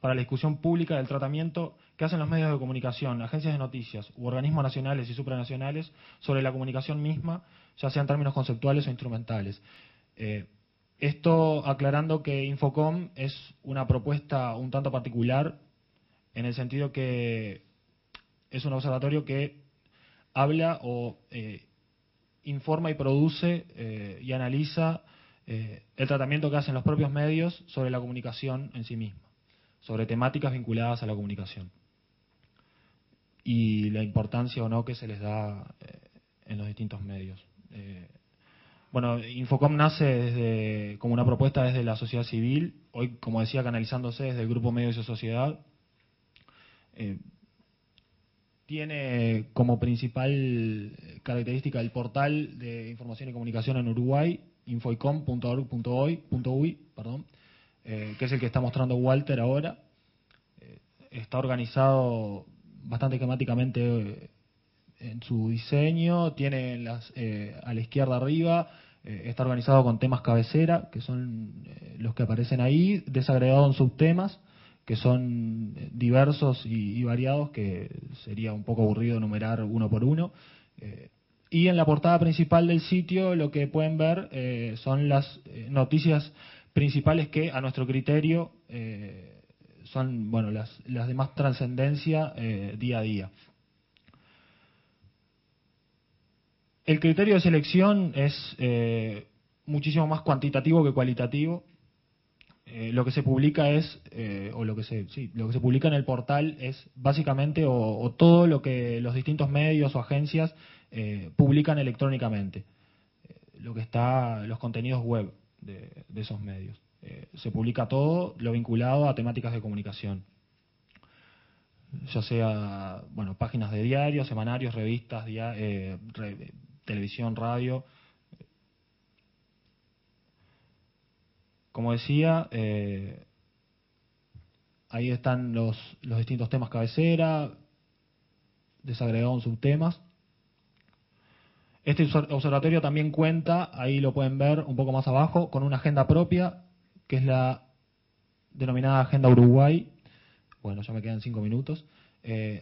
para la discusión pública del tratamiento que hacen los medios de comunicación, agencias de noticias u organismos nacionales y supranacionales sobre la comunicación misma, ya sea en términos conceptuales o instrumentales. Esto aclarando que Infocom es una propuesta un tanto particular, en el sentido que es un observatorio que habla o informa y produce y analiza el tratamiento que hacen los propios medios sobre la comunicación en sí misma, sobre temáticas vinculadas a la comunicación y la importancia o no que se les da en los distintos medios. Bueno, Infocom nace como una propuesta desde la sociedad civil, hoy, como decía, canalizándose desde el Grupo Medios y Sociedad. Tiene como principal característica el portal de información y comunicación en Uruguay, infoicom.org.uy, que es el que está mostrando Walter ahora. Está organizado bastante esquemáticamente en su diseño, tiene a la izquierda arriba, está organizado con temas cabecera, que son los que aparecen ahí, desagregado en subtemas, que son diversos y variados, que sería un poco aburrido enumerar uno por uno. Y en la portada principal del sitio lo que pueden ver son las noticias principales que, a nuestro criterio, son las de más trascendencia día a día. El criterio de selección es muchísimo más cuantitativo que cualitativo. Lo que se publica lo que se publica en el portal es básicamente o todo lo que los distintos medios o agencias publican electrónicamente, los contenidos web de esos medios. Se publica todo lo vinculado a temáticas de comunicación, ya sea páginas de diarios, semanarios, revistas, televisión, radio. Como decía, ahí están los distintos temas cabecera, desagregados en subtemas. Este observatorio también cuenta, ahí lo pueden ver un poco más abajo, con una agenda propia, que es la denominada Agenda Uruguay. Bueno, ya me quedan 5 minutos.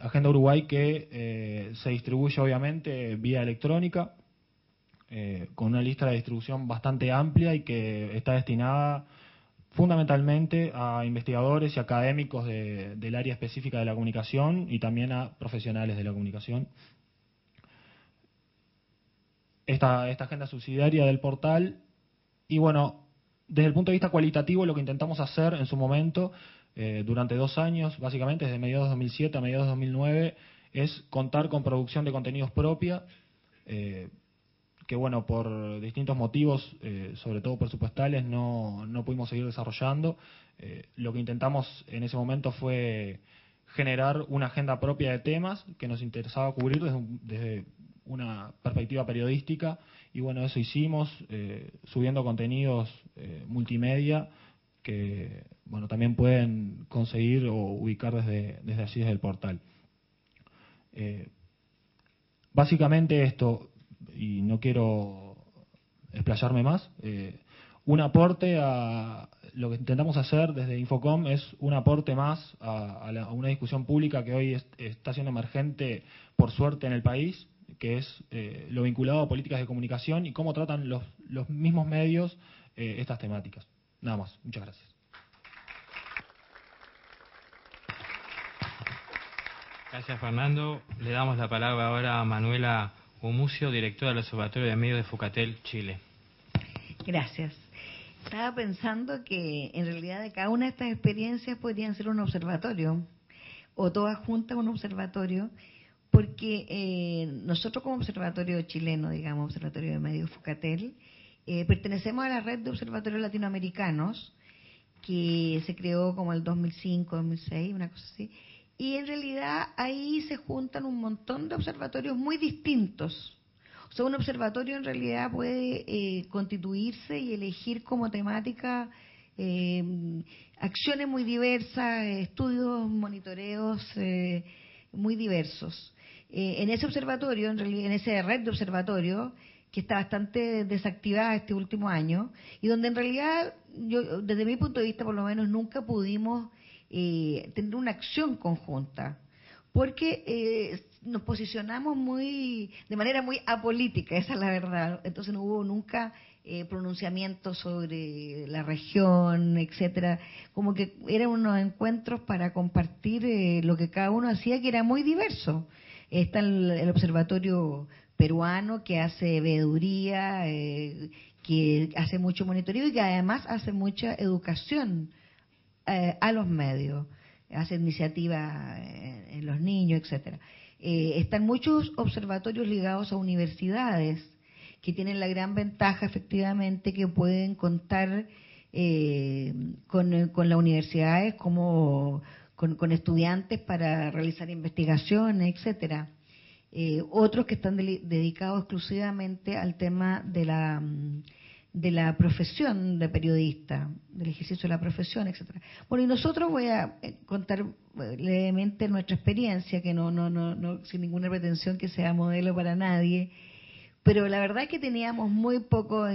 Agenda Uruguay que se distribuye obviamente vía electrónica, con una lista de distribución bastante amplia y que está destinada fundamentalmente a investigadores y académicos del área específica de la comunicación y también a profesionales de la comunicación. Esta agenda subsidiaria del portal, y bueno, desde el punto de vista cualitativo, lo que intentamos hacer en su momento, durante 2 años, básicamente desde mediados de 2007 a mediados de 2009, es contar con producción de contenidos propia, que bueno, por distintos motivos, sobre todo presupuestales, no pudimos seguir desarrollando. Lo que intentamos en ese momento fue generar una agenda propia de temas que nos interesaba cubrir desde una perspectiva periodística, y bueno, eso hicimos, subiendo contenidos multimedia que bueno, también pueden conseguir o ubicar desde allí, desde el portal. Básicamente esto, y no quiero explayarme más, un aporte a lo que intentamos hacer desde Infocom es un aporte más a una discusión pública que hoy está siendo emergente, por suerte, en el país, que es lo vinculado a políticas de comunicación y cómo tratan los mismos medios estas temáticas. Nada más. Muchas gracias. Gracias, Fernando. Le damos la palabra ahora a Manuela Gumucio, directora del Observatorio de Medios de Fucatel, Chile. Gracias. Estaba pensando que en realidad de cada una de estas experiencias podrían ser un observatorio, o todas juntas un observatorio, porque nosotros como observatorio chileno, digamos, Observatorio de Medios Fucatel, pertenecemos a la red de observatorios latinoamericanos, que se creó como el 2005, 2006, una cosa así, y en realidad ahí se juntan un montón de observatorios muy distintos. O sea, un observatorio en realidad puede constituirse y elegir como temática acciones muy diversas, estudios, monitoreos muy diversos. En ese observatorio, en realidad, en esa red de observatorio, que está bastante desactivada este último año, y donde en realidad, yo, desde mi punto de vista por lo menos, nunca pudimos tener una acción conjunta, porque nos posicionamos de manera muy apolítica, esa es la verdad. Entonces no hubo nunca pronunciamientos sobre la región, etcétera. Como que eran unos encuentros para compartir lo que cada uno hacía, que era muy diverso. Está el observatorio peruano que hace veeduría, que hace mucho monitoreo y que además hace mucha educación a los medios, hace iniciativas en los niños, etcétera. Están muchos observatorios ligados a universidades que tienen la gran ventaja, efectivamente, que pueden contar con las universidades como con estudiantes para realizar investigaciones, etcétera. Otros que están dedicados exclusivamente al tema de la profesión de periodista, del ejercicio de la profesión, etcétera. Bueno, y nosotros voy a contar levemente nuestra experiencia, que no sin ninguna pretensión que sea modelo para nadie, pero la verdad es que teníamos muy pocos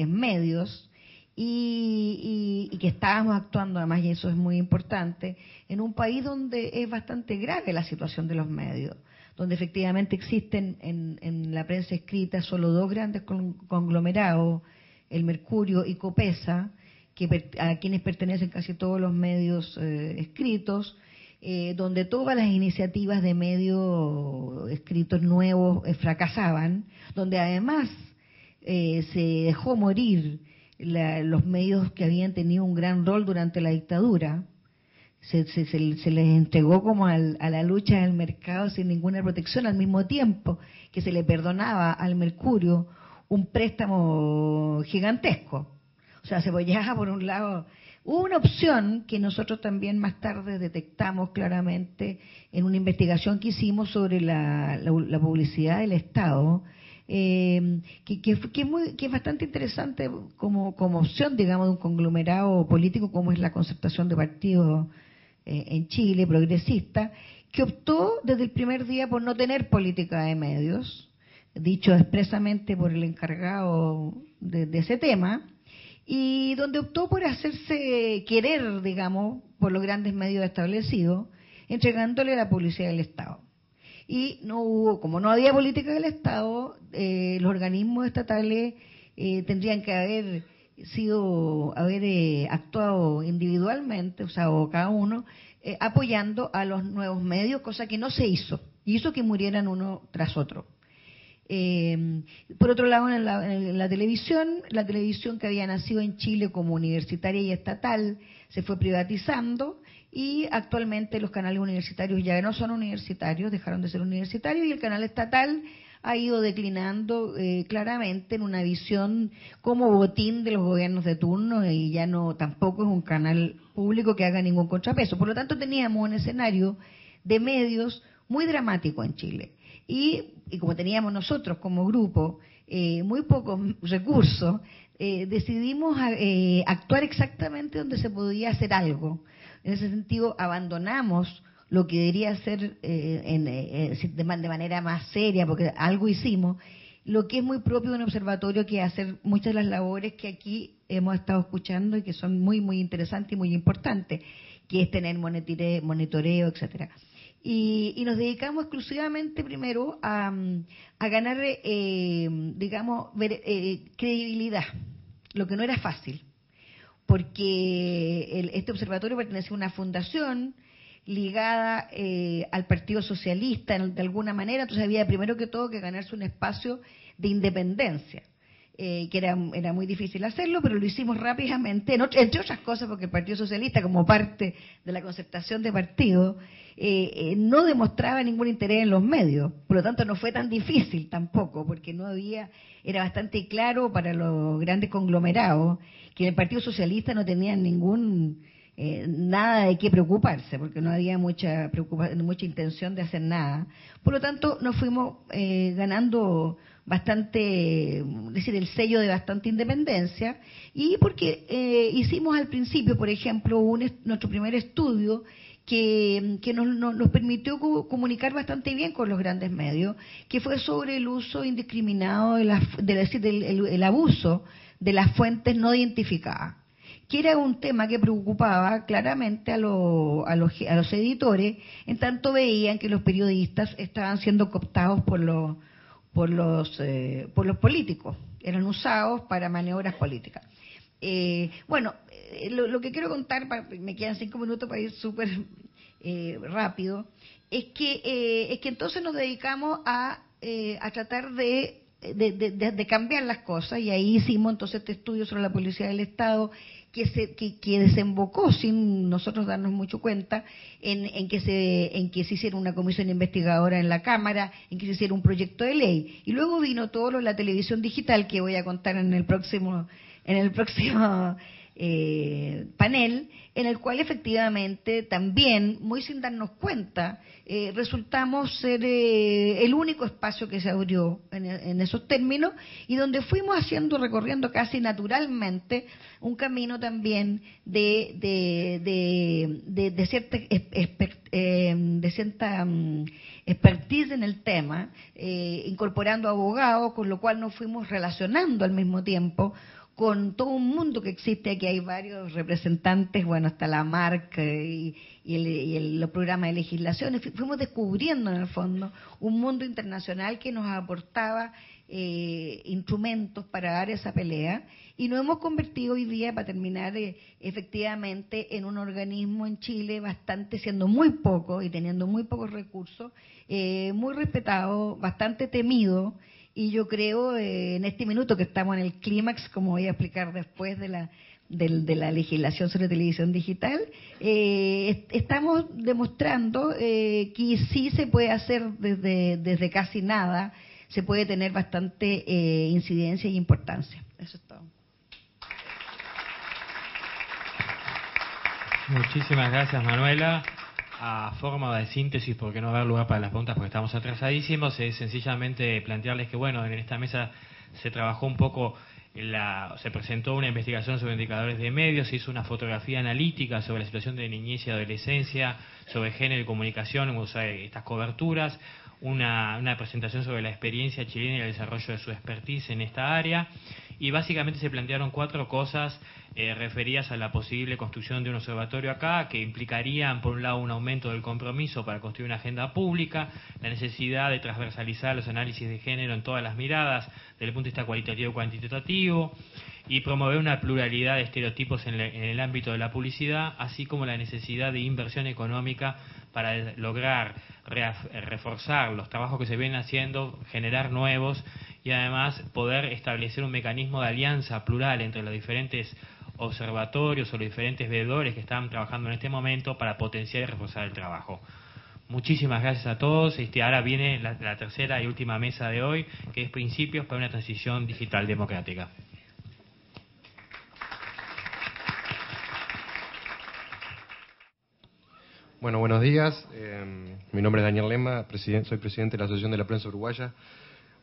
medios y que estábamos actuando, además, y eso es muy importante, en un país donde es bastante grave la situación de los medios, donde efectivamente existen en la prensa escrita solo dos grandes conglomerados, el Mercurio y Copesa, a quienes pertenecen casi todos los medios escritos, donde todas las iniciativas de medios escritos nuevos fracasaban, donde además se dejó morir los medios que habían tenido un gran rol durante la dictadura. Se les entregó como a la lucha del mercado sin ninguna protección, al mismo tiempo que se le perdonaba al Mercurio un préstamo gigantesco. O sea, se apoyaba por un lado. Hubo una opción que nosotros también más tarde detectamos claramente en una investigación que hicimos sobre la publicidad del Estado, que es bastante interesante como opción, digamos, de un conglomerado político como es la concertación de partidos en Chile, progresista, que optó desde el primer día por no tener política de medios, dicho expresamente por el encargado de ese tema, y donde optó por hacerse querer, digamos, por los grandes medios establecidos, entregándole la publicidad del Estado. Y como no había política del Estado, los organismos estatales tendrían que haber actuado individualmente, o sea, o cada uno, apoyando a los nuevos medios, cosa que no se hizo, y hizo que murieran uno tras otro. Por otro lado, en la televisión que había nacido en Chile como universitaria y estatal, se fue privatizando y actualmente los canales universitarios ya no son universitarios, dejaron de ser universitarios, y el canal estatal ha ido declinando claramente en una visión como botín de los gobiernos de turno, y ya tampoco es un canal público que haga ningún contrapeso. Por lo tanto, teníamos un escenario de medios muy dramático en Chile. Y como teníamos nosotros como grupo muy pocos recursos, decidimos actuar exactamente donde se podía hacer algo. En ese sentido, abandonamos lo que debería ser de manera más seria, porque algo hicimos, lo que es muy propio de un observatorio, que es hacer muchas de las labores que aquí hemos estado escuchando y que son muy, muy interesantes y muy importantes, que es tener monitoreo, etcétera. Y nos dedicamos exclusivamente primero a ganar, digamos, credibilidad, lo que no era fácil, porque este observatorio pertenece a una fundación ligada al Partido Socialista de alguna manera, entonces había primero que todo que ganarse un espacio de independencia, que era muy difícil hacerlo, pero lo hicimos rápidamente, entre otras cosas porque el Partido Socialista, como parte de la concertación de partidos, no demostraba ningún interés en los medios, por lo tanto no fue tan difícil tampoco, porque era bastante claro para los grandes conglomerados que el Partido Socialista no tenía nada de qué preocuparse, porque no había mucha intención de hacer nada. Por lo tanto, nos fuimos ganando bastante, es decir, el sello de bastante independencia, y porque hicimos al principio, por ejemplo, nuestro primer estudio que nos permitió comunicar bastante bien con los grandes medios, que fue sobre el uso indiscriminado el abuso de las fuentes no identificadas, que era un tema que preocupaba claramente a los editores, en tanto veían que los periodistas estaban siendo cooptados por los políticos, eran usados para maniobras políticas. Lo que quiero contar, me quedan 5 minutos para ir súper rápido, es que entonces nos dedicamos a tratar de cambiar las cosas, y ahí hicimos entonces este estudio sobre la Policía del Estado que desembocó, sin nosotros darnos mucho cuenta, en que se hiciera una comisión investigadora en la Cámara, en que se hiciera un proyecto de ley, y luego vino todo lo de la televisión digital, que voy a contar en el próximo panel, en el cual efectivamente también, muy sin darnos cuenta, resultamos ser el único espacio que se abrió en esos términos, y donde fuimos recorriendo casi naturalmente un camino también de cierta expertise en el tema, incorporando abogados, con lo cual nos fuimos relacionando al mismo tiempo con todo un mundo que existe. Aquí hay varios representantes, está la MARC y los programas de legislación. Fuimos descubriendo en el fondo un mundo internacional que nos aportaba instrumentos para dar esa pelea, y nos hemos convertido hoy día, para terminar, efectivamente en un organismo en Chile siendo muy poco y teniendo muy pocos recursos, muy respetado, bastante temido. Y yo creo, en este minuto que estamos en el clímax, como voy a explicar después de la legislación sobre televisión digital, estamos demostrando que sí se puede hacer desde casi nada, se puede tener bastante incidencia y importancia. Eso es todo. Muchísimas gracias, Manuela. A forma de síntesis, porque no va a haber lugar para las preguntas porque estamos atrasadísimos, es sencillamente plantearles que, en esta mesa se trabajó un poco, se presentó una investigación sobre indicadores de medios, se hizo una fotografía analítica sobre la situación de niñez y adolescencia, sobre género y comunicación, estas coberturas, una presentación sobre la experiencia chilena y el desarrollo de su expertise en esta área, y básicamente se plantearon 4 cosas referidas a la posible construcción de un observatorio acá, que implicarían, por un lado, un aumento del compromiso para construir una agenda pública, la necesidad de transversalizar los análisis de género en todas las miradas, desde el punto de vista cualitativo y cuantitativo, y promover una pluralidad de estereotipos en el ámbito de la publicidad, así como la necesidad de inversión económica para lograr reforzar los trabajos que se vienen haciendo, generar nuevos, y además poder establecer un mecanismo de alianza plural entre los diferentes observatorios o los diferentes veedores que están trabajando en este momento para potenciar y reforzar el trabajo. Muchísimas gracias a todos. Ahora viene la tercera y última mesa de hoy, que es Principios para una transición digital democrática. Bueno, buenos días. Mi nombre es Daniel Lema, soy presidente de la Asociación de la Prensa Uruguaya.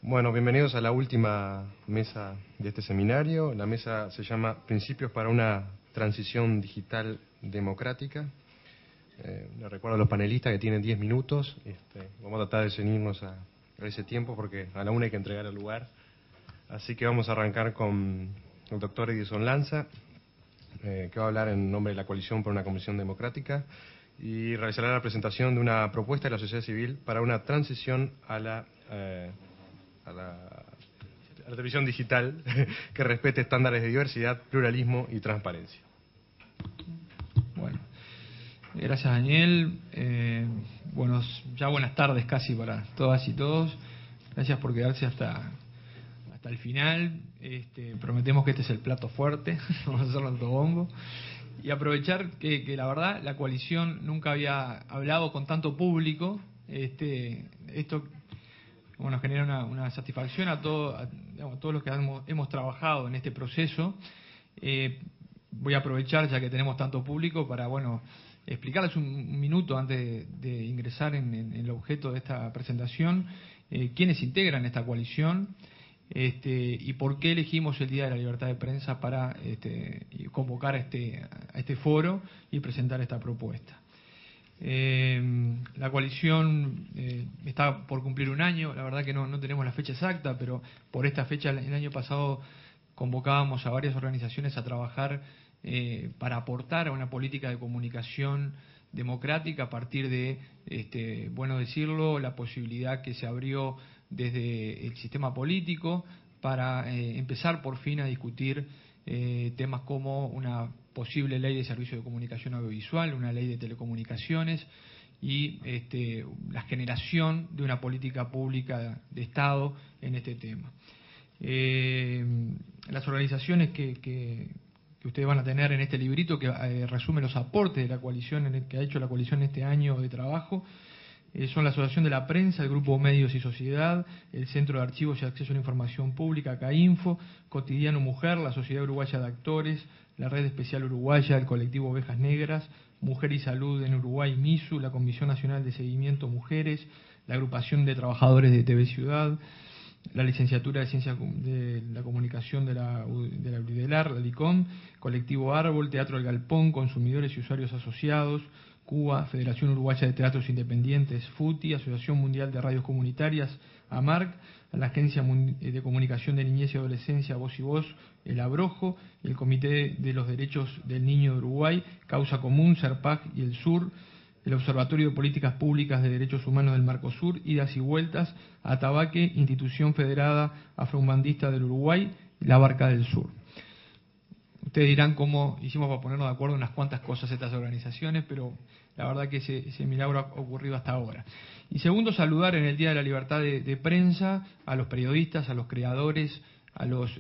Bueno, bienvenidos a la última mesa de este seminario. La mesa se llama Principios para una transición digital democrática. Les recuerdo a los panelistas que tienen 10 minutos. Vamos a tratar de ceñirnos a ese tiempo porque a la 1 hay que entregar el lugar. Así que vamos a arrancar con el doctor Edison Lanza, que va a hablar en nombre de la Coalición por una Convención Democrática y realizará la presentación de una propuesta de la sociedad civil para una transición a la televisión digital que respete estándares de diversidad, pluralismo y transparencia. Bueno, gracias Daniel. Buenas tardes casi para todas y todos. Gracias por quedarse hasta el final. Prometemos que este es el plato fuerte, vamos a hacerlo en todo bombo. Y aprovechar que la verdad la coalición nunca había hablado con tanto público. Esto genera una satisfacción a todos los que hemos trabajado en este proceso. Voy a aprovechar, ya que tenemos tanto público, para explicarles un minuto antes de ingresar en el objeto de esta presentación, quiénes integran esta coalición y por qué elegimos el Día de la Libertad de Prensa para convocar a este foro y presentar esta propuesta. La coalición está por cumplir un año. La verdad que no tenemos la fecha exacta, pero por esta fecha el año pasado convocábamos a varias organizaciones a trabajar para aportar a una política de comunicación democrática a partir de, bueno decirlo, la posibilidad que se abrió desde el sistema político para empezar por fin a discutir temas como una posible ley de servicio de comunicación audiovisual, una ley de telecomunicaciones y la generación de una política pública de Estado en este tema. Las organizaciones que ustedes van a tener en este librito, que resume los aportes de la coalición, que ha hecho la coalición este año de trabajo, son la Asociación de la Prensa, el Grupo Medios y Sociedad, el Centro de Archivos y Acceso a la Información Pública, CAINFO, Cotidiano Mujer, la Sociedad Uruguaya de Actores, la Red Especial Uruguaya, el Colectivo Ovejas Negras, Mujer y Salud en Uruguay, MISU, la Comisión Nacional de Seguimiento Mujeres, la Agrupación de Trabajadores de TV Ciudad, la Licenciatura de Ciencias de la Comunicación de la UDELAR, la LICOM, Colectivo Árbol, Teatro El Galpón, Consumidores y Usuarios Asociados, Cuba, Federación Uruguaya de Teatros Independientes, FUTI, Asociación Mundial de Radios Comunitarias, AMARC, la Agencia de Comunicación de Niñez y Adolescencia, Voz y Voz, el Abrojo, el Comité de los Derechos del Niño de Uruguay, Causa Común, CERPAC y el Sur, el Observatorio de Políticas Públicas de Derechos Humanos del Mercosur, Idas y Vueltas, Atabaque, Institución Federada Afroumbandista del Uruguay, la Barca del Sur. Ustedes dirán cómo hicimos para ponernos de acuerdo en unas cuantas cosas estas organizaciones, pero la verdad que ese milagro ha ocurrido hasta ahora. Y segundo, saludar en el Día de la Libertad de Prensa a los periodistas, a los creadores, a los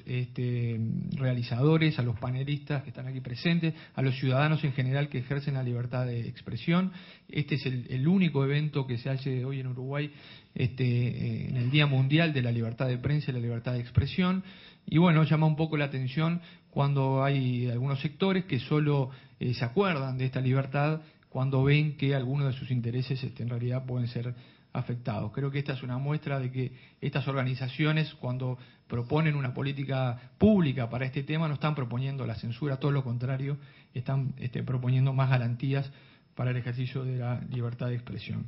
realizadores, a los panelistas que están aquí presentes, a los ciudadanos en general que ejercen la libertad de expresión. Este es el único evento que se hace hoy en Uruguay en el Día Mundial de la Libertad de Prensa y la Libertad de Expresión. Y bueno, llama un poco la atención cuando hay algunos sectores que solo se acuerdan de esta libertad cuando ven que algunos de sus intereses en realidad pueden ser afectados. Creo que esta es una muestra de que estas organizaciones, cuando proponen una política pública para este tema, no están proponiendo la censura, todo lo contrario, están proponiendo más garantías para el ejercicio de la libertad de expresión.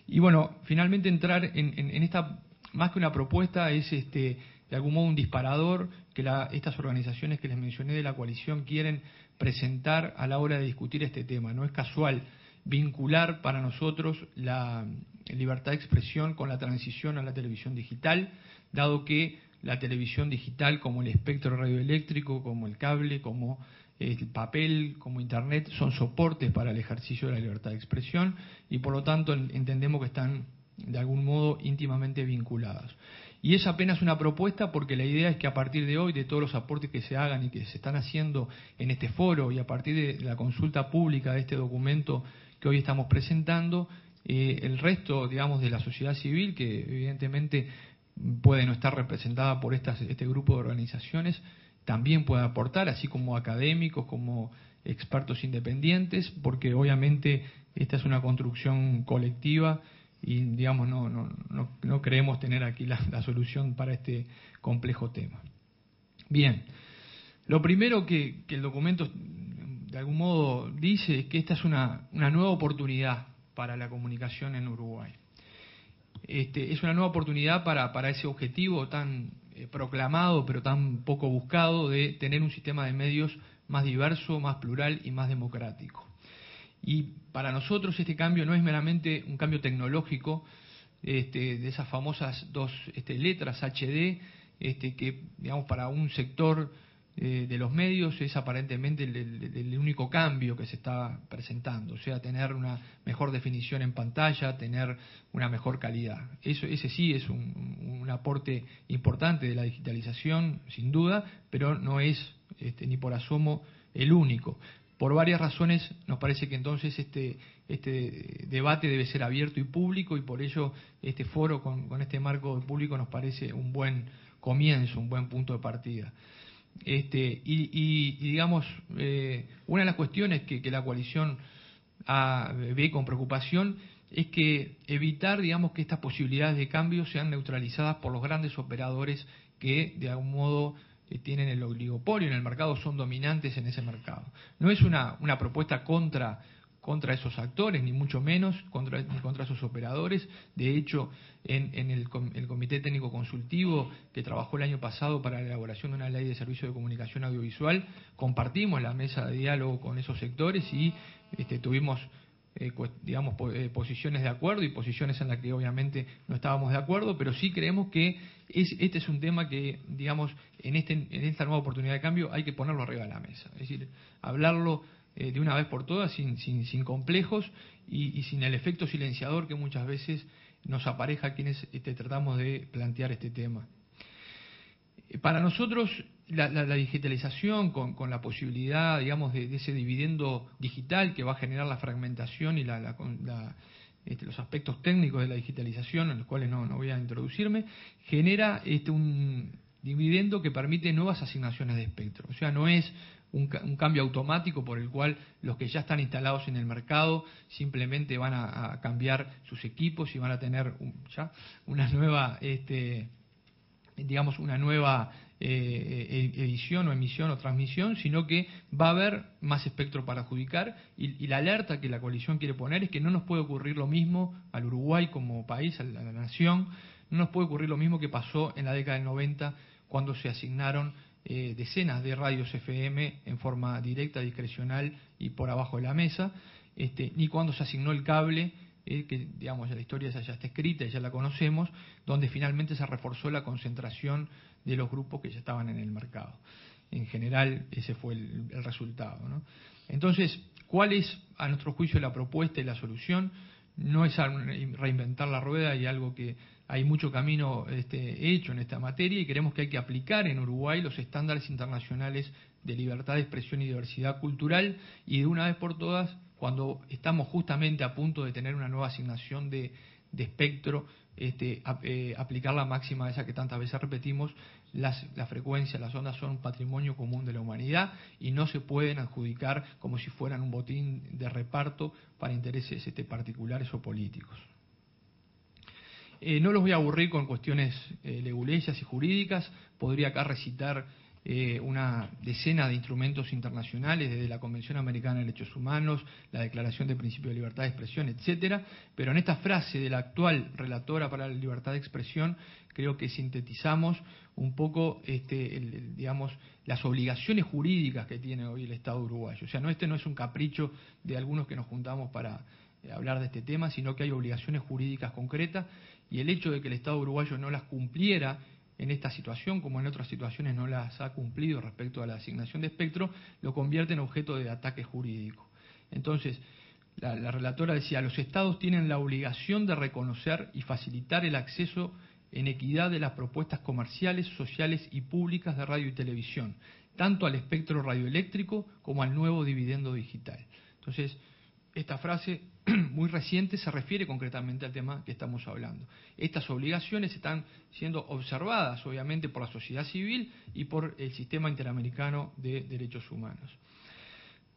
Y bueno, finalmente entrar en esta, más que una propuesta, es de algún modo un disparador que estas organizaciones que les mencioné de la coalición quieren presentar a la hora de discutir este tema. No es casual vincular para nosotros la libertad de expresión con la transición a la televisión digital, dado que la televisión digital, como el espectro radioeléctrico, como el cable, como el papel, como Internet, son soportes para el ejercicio de la libertad de expresión y por lo tanto entendemos que están de algún modo íntimamente vinculados. Y es apenas una propuesta porque la idea es que a partir de hoy, de todos los aportes que se hagan y que se están haciendo en este foro y a partir de la consulta pública de este documento que hoy estamos presentando, el resto, digamos, de la sociedad civil, que evidentemente puede no estar representada por este grupo de organizaciones, también puede aportar, así como académicos, como expertos independientes, porque obviamente esta es una construcción colectiva y, digamos, no creemos tener aquí la solución para este complejo tema. Bien, lo primero que el documento de algún modo dice es que esta es una nueva oportunidad para la comunicación en Uruguay. Es una nueva oportunidad para ese objetivo tan proclamado pero tan poco buscado de tener un sistema de medios más diverso, más plural y más democrático. Y para nosotros este cambio no es meramente un cambio tecnológico de esas famosas dos letras HD, que digamos para un sector de los medios es aparentemente el único cambio que se está presentando, o sea, tener una mejor definición en pantalla, tener una mejor calidad. Ese sí es un aporte importante de la digitalización, sin duda, pero no es ni por asomo el único. Por varias razones nos parece que entonces este debate debe ser abierto y público y por ello este foro con este marco público nos parece un buen comienzo, un buen punto de partida. Y digamos, una de las cuestiones que la coalición ve con preocupación es que evitar, digamos, que estas posibilidades de cambio sean neutralizadas por los grandes operadores que de algún modo tienen el oligopolio en el mercado, son dominantes en ese mercado. No es una propuesta contra contra esos actores, ni mucho menos ni contra esos operadores. De hecho, en el Comité Técnico Consultivo que trabajó el año pasado para la elaboración de una ley de servicio de comunicación audiovisual, compartimos la mesa de diálogo con esos sectores y tuvimos posiciones de acuerdo y posiciones en las que obviamente no estábamos de acuerdo, pero sí creemos que este es un tema que, digamos, en esta nueva oportunidad de cambio hay que ponerlo arriba de la mesa. Es decir, hablarlo de una vez por todas, sin complejos y sin el efecto silenciador que muchas veces nos apareja a quienes tratamos de plantear este tema. Para nosotros, la digitalización con la posibilidad, digamos, de ese dividendo digital que va a generar la fragmentación y los aspectos técnicos de la digitalización, en los cuales no voy a introducirme, genera un dividendo que permite nuevas asignaciones de espectro. O sea, no es un cambio automático por el cual los que ya están instalados en el mercado simplemente van a cambiar sus equipos y van a tener ya una nueva edición o emisión o transmisión, sino que va a haber más espectro para adjudicar y la alerta que la coalición quiere poner es que no nos puede ocurrir lo mismo al Uruguay como país, a la nación, no nos puede ocurrir lo mismo que pasó en la década del 90 cuando se asignaron decenas de radios FM en forma directa, discrecional y por abajo de la mesa, ni cuando se asignó el cable, que digamos ya la historia ya está escrita y ya la conocemos, donde finalmente se reforzó la concentración de los grupos que ya estaban en el mercado. En general ese fue el resultado, ¿no? Entonces, ¿cuál es a nuestro juicio la propuesta y la solución? No es reinventar la rueda y algo que hay mucho camino hecho en esta materia y creemos que hay que aplicar en Uruguay los estándares internacionales de libertad de expresión y diversidad cultural y de una vez por todas, cuando estamos justamente a punto de tener una nueva asignación de espectro, aplicar la máxima esa que tantas veces repetimos, la frecuencia, las ondas son un patrimonio común de la humanidad y no se pueden adjudicar como si fueran un botín de reparto para intereses particulares o políticos. No los voy a aburrir con cuestiones leguleyas y jurídicas, podría acá recitar una decena de instrumentos internacionales, desde la Convención Americana de Derechos Humanos, la Declaración de Principio de Libertad de Expresión, etcétera, pero en esta frase de la actual relatora para la libertad de expresión creo que sintetizamos un poco digamos, las obligaciones jurídicas que tiene hoy el Estado uruguayo. O sea, no es un capricho de algunos que nos juntamos para hablar de este tema, sino que hay obligaciones jurídicas concretas y el hecho de que el Estado uruguayo no las cumpliera en esta situación, como en otras situaciones no las ha cumplido respecto a la asignación de espectro, lo convierte en objeto de ataque jurídico. Entonces, la relatora decía, los estados tienen la obligación de reconocer y facilitar el acceso en equidad de las propuestas comerciales, sociales y públicas de radio y televisión, tanto al espectro radioeléctrico como al nuevo dividendo digital. Entonces, esta frase muy reciente se refiere concretamente al tema que estamos hablando. Estas obligaciones están siendo observadas, obviamente, por la sociedad civil y por el Sistema Interamericano de Derechos Humanos.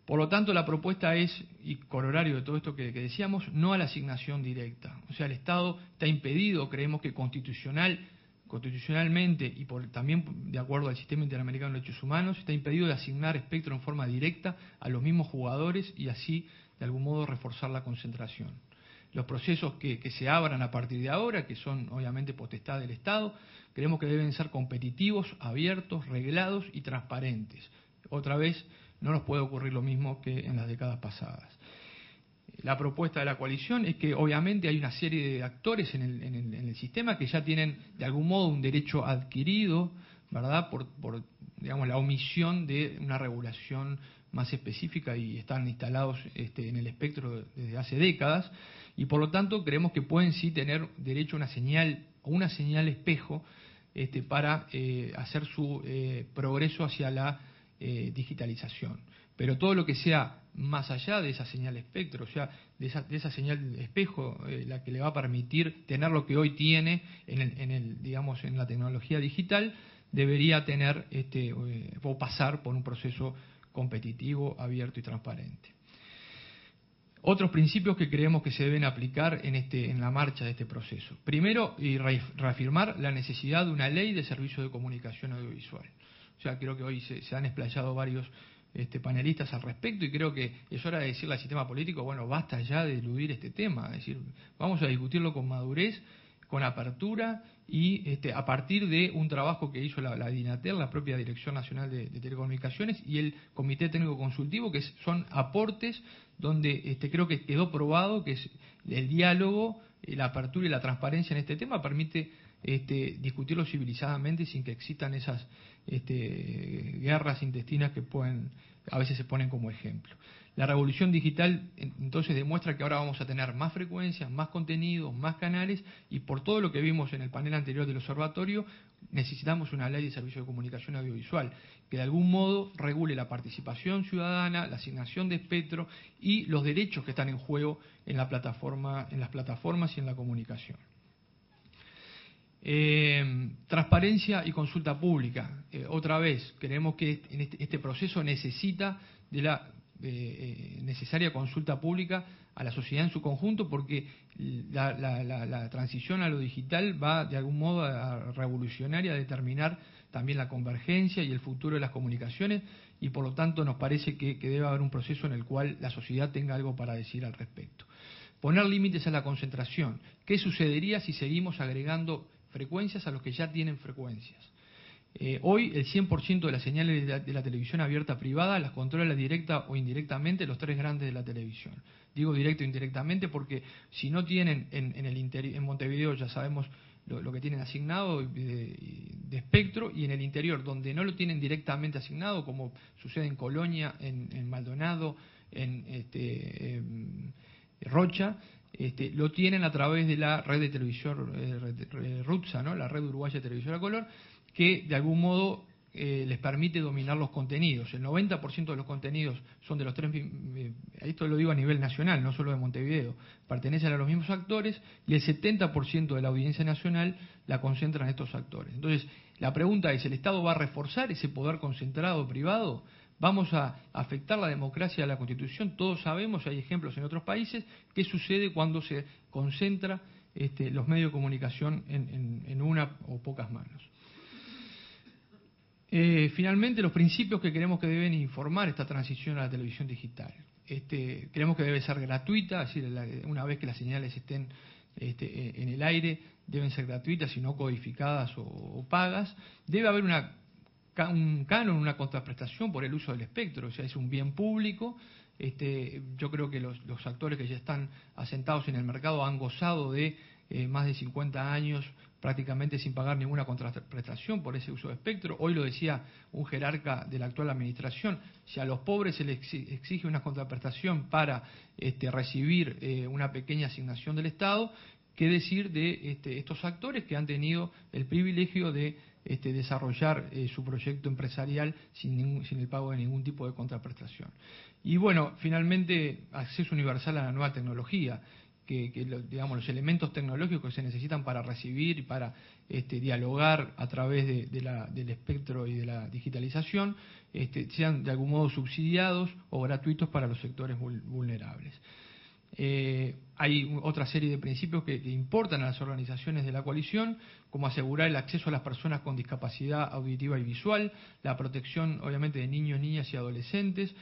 Por lo tanto, la propuesta es, y corolario de todo esto que decíamos, no a la asignación directa. O sea, el Estado está impedido, creemos que constitucionalmente y también de acuerdo al Sistema Interamericano de Derechos Humanos, está impedido de asignar espectro en forma directa a los mismos jugadores y así, de algún modo, reforzar la concentración. Los procesos que se abran a partir de ahora, que son obviamente potestad del Estado, creemos que deben ser competitivos, abiertos, reglados y transparentes. Otra vez, no nos puede ocurrir lo mismo que en las décadas pasadas. La propuesta de la coalición es que obviamente hay una serie de actores en el sistema que ya tienen de algún modo un derecho adquirido, ¿verdad? Por digamos, la omisión de una regulación más específica y están instalados en el espectro desde hace décadas y por lo tanto creemos que pueden sí tener derecho a una señal espejo para hacer su progreso hacia la digitalización. Pero todo lo que sea más allá de esa señal espectro, o sea, de esa señal espejo, la que le va a permitir tener lo que hoy tiene digamos, en la tecnología digital, debería tener o pasar por un proceso competitivo, abierto y transparente. Otros principios que creemos que se deben aplicar en la marcha de este proceso. Primero, y reafirmar la necesidad de una ley de servicio de comunicación audiovisual. O sea, creo que hoy se han explayado varios panelistas al respecto, y creo que es hora de decirle al sistema político, bueno, basta ya de eludir este tema, es decir, vamos a discutirlo con madurez, con apertura y a partir de un trabajo que hizo la DINATEL, la propia Dirección Nacional de Telecomunicaciones, y el Comité Técnico Consultivo, que son aportes donde creo que quedó probado que es el diálogo, la apertura y la transparencia en este tema permite discutirlo civilizadamente sin que existan esas guerras intestinas que a veces se ponen como ejemplo. La revolución digital entonces demuestra que ahora vamos a tener más frecuencias, más contenidos, más canales, y por todo lo que vimos en el panel anterior del observatorio, necesitamos una ley de servicio de comunicación audiovisual que de algún modo regule la participación ciudadana, la asignación de espectro y los derechos que están en juego en las plataformas y en la comunicación. Transparencia y consulta pública. Otra vez, creemos que este proceso necesita de la necesaria consulta pública a la sociedad en su conjunto, porque la transición a lo digital va de algún modo a revolucionar y a determinar también la convergencia y el futuro de las comunicaciones, y por lo tanto nos parece que debe haber un proceso en el cual la sociedad tenga algo para decir al respecto. Poner límites a la concentración. ¿Qué sucedería si seguimos agregando frecuencias a los que ya tienen frecuencias? Hoy el 100% de las señales de la televisión abierta privada las controla directa o indirectamente los tres grandes de la televisión. Digo directo e indirectamente porque si no tienen en Montevideo ya sabemos lo que tienen asignado de espectro, y en el interior donde no lo tienen directamente asignado, como sucede en Colonia, en Maldonado, en Rocha, lo tienen a través de la red de televisión RUTSA, ¿no? La red uruguaya de televisión a color, que de algún modo les permite dominar los contenidos. El 90% de los contenidos son de los tres, esto lo digo a nivel nacional, no solo de Montevideo, pertenecen a los mismos actores, y el 70% de la audiencia nacional la concentran estos actores. Entonces, la pregunta es, ¿el Estado va a reforzar ese poder concentrado privado? ¿Vamos a afectar la democracia de la Constitución? Todos sabemos, hay ejemplos en otros países, qué sucede cuando se concentra los medios de comunicación en una o pocas manos. Finalmente, los principios que creemos que deben informar esta transición a la televisión digital. Creemos que debe ser gratuita, es decir, una vez que las señales estén en el aire, deben ser gratuitas y no codificadas o pagas. Debe haber un canon, una contraprestación por el uso del espectro, o sea, es un bien público. Yo creo que los actores que ya están asentados en el mercado han gozado de más de 50 años prácticamente sin pagar ninguna contraprestación por ese uso de espectro. Hoy lo decía un jerarca de la actual administración, si a los pobres se les exige una contraprestación para recibir una pequeña asignación del Estado, ¿qué decir de estos actores que han tenido el privilegio de desarrollar su proyecto empresarial sin el pago de ningún tipo de contraprestación? Y bueno, finalmente, acceso universal a la nueva tecnología, digamos, los elementos tecnológicos que se necesitan para recibir y para dialogar a través del espectro y de la digitalización, sean de algún modo subsidiados o gratuitos para los sectores vulnerables. Hay otra serie de principios que importan a las organizaciones de la coalición, como asegurar el acceso a las personas con discapacidad auditiva y visual, la protección obviamente de niños, niñas y adolescentes,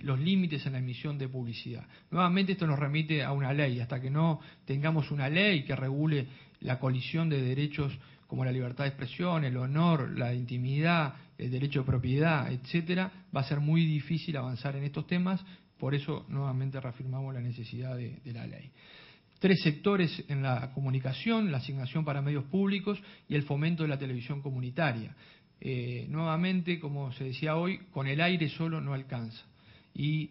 los límites en la emisión de publicidad. Nuevamente esto nos remite a una ley. Hasta que no tengamos una ley que regule la colisión de derechos como la libertad de expresión, el honor, la intimidad, el derecho de propiedad, etcétera, va a ser muy difícil avanzar en estos temas. Por eso nuevamente reafirmamos la necesidad de la ley. 3 sectores en la comunicación: la asignación para medios públicos y el fomento de la televisión comunitaria. Nuevamente, como se decía hoy, con el aire solo no alcanza. Y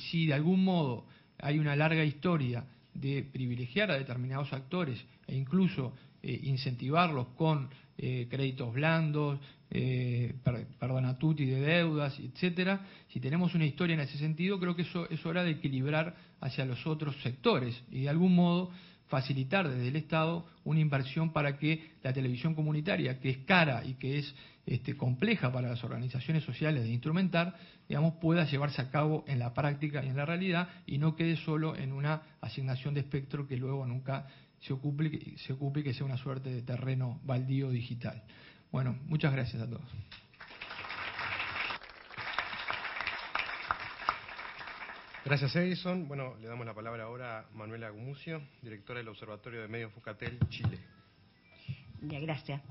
si de algún modo hay una larga historia de privilegiar a determinados actores e incluso incentivarlos con créditos blandos, perdona tutti de deudas, etcétera, si tenemos una historia en ese sentido, creo que eso es hora de equilibrar hacia los otros sectores y de algún modo facilitar desde el Estado una inversión para que la televisión comunitaria, que es cara y que es compleja para las organizaciones sociales de instrumentar, digamos, pueda llevarse a cabo en la práctica y en la realidad y no quede solo en una asignación de espectro que luego nunca se ocupe y que sea una suerte de terreno baldío digital. Bueno, muchas gracias a todos. Gracias, Edison. Bueno, le damos la palabra ahora a Manuela Gumucio, directora del Observatorio de Medios Fucatel, Chile. Ya, gracias.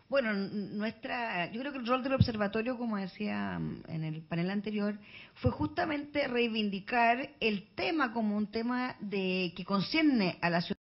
Bueno, yo creo que el rol del observatorio, como decía en el panel anterior, fue justamente reivindicar el tema como un tema que concierne a la ciudadanía.